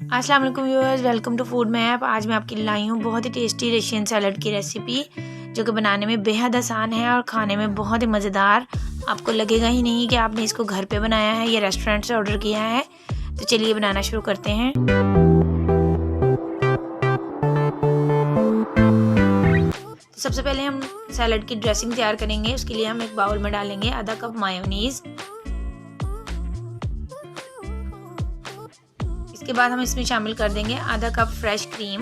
अस्सलाम वालेकुम viewers, welcome to Food Map. आज मैं आपके लिए लाई हूँ बहुत ही टेस्टी रशियन सैलड की रेसिपी, जो कि बनाने में बेहद आसान है और खाने में बहुत ही मज़ेदार। आपको लगेगा ही नहीं कि आपने इसको घर पे बनाया है या रेस्टोरेंट से ऑर्डर किया है। तो चलिए बनाना शुरू करते हैं। तो सबसे पहले हम सैलड की ड्रेसिंग तैयार करेंगे। उसके लिए हम एक बाउल में डालेंगे आधा कप मायोनीज़। इसके बाद हम इसमें शामिल कर देंगे आधा कप फ्रेश क्रीम।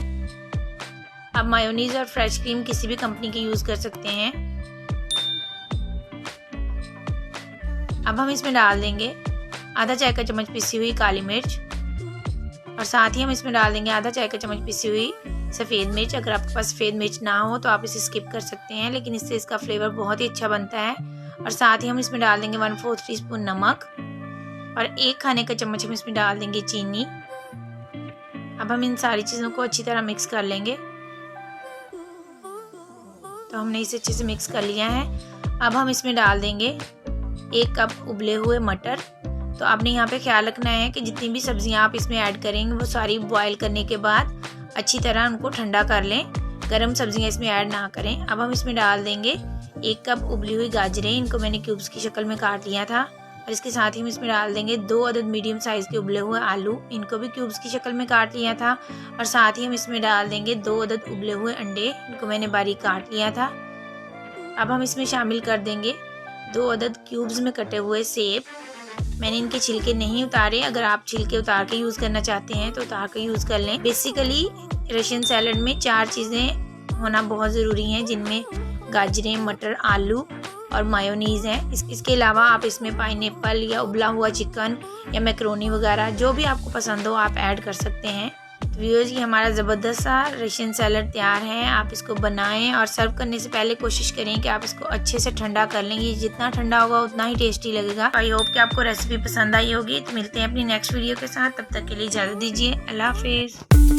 आप मायोनीज़ और फ्रेश क्रीम किसी भी कंपनी की यूज़ कर सकते हैं। अब हम इसमें डाल देंगे आधा चाय का चम्मच पिसी हुई काली मिर्च, और साथ ही हम इसमें डाल देंगे आधा चाय का चम्मच पिसी हुई सफ़ेद मिर्च। अगर आपके पास सफ़ेद मिर्च ना हो तो आप इसे स्किप कर सकते हैं, लेकिन इससे इसका फ्लेवर बहुत ही अच्छा बनता है। और साथ ही हम इसमें डाल देंगे 1/4 टीस्पून नमक, और 1 खाने का चम्मच हम इसमें डाल देंगे चीनी। अब हम इन सारी चीज़ों को अच्छी तरह मिक्स कर लेंगे। तो हमने इसे अच्छे से मिक्स कर लिया है। अब हम इसमें डाल देंगे 1 कप उबले हुए मटर। तो आपने यहाँ पे ख्याल रखना है कि जितनी भी सब्जियाँ आप इसमें ऐड करेंगे वो सारी बॉईल करने के बाद अच्छी तरह उनको ठंडा कर लें, गर्म सब्जियाँ इसमें ऐड ना करें। अब हम इसमें डाल देंगे 1 कप उबली हुई गाजरें। इनको मैंने क्यूब्स की शक्ल में काट लिया था। और इसके साथ ही हम इसमें डाल देंगे 2 अदद मीडियम साइज़ के उबले हुए आलू। इनको भी क्यूब्स की शक्ल में काट लिया था। और साथ ही हम इसमें डाल देंगे 2 अदद उबले हुए अंडे। इनको मैंने बारीक काट लिया था। अब हम इसमें शामिल कर देंगे 2 अदद क्यूब्स में कटे हुए सेब। मैंने इनके छिलके नहीं उतारे। अगर आप छिलके उतार के यूज़ करना चाहते हैं तो उतार के यूज़ कर लें। बेसिकली रशियन सैलड में 4 चीज़ें होना बहुत ज़रूरी हैं, जिनमें गाजरें, मटर, आलू और मायोनीज़ है। इसके अलावा आप इसमें पाइनएप्पल या उबला हुआ चिकन या मैक्रोनी वगैरह जो भी आपको पसंद हो आप ऐड कर सकते हैं। तो व्यूअर्स, ये हमारा ज़बरदस्त सा रशियन सैलड तैयार है। आप इसको बनाएं और सर्व करने से पहले कोशिश करें कि आप इसको अच्छे से ठंडा कर लें। ये जितना ठंडा होगा उतना ही टेस्टी लगेगा। आई होप कि आपको रेसिपी पसंद आई होगी। तो मिलते हैं अपनी नेक्स्ट वीडियो के साथ। तब तक के लिए इजाज़त दीजिए। अल्लाह हाफिज़।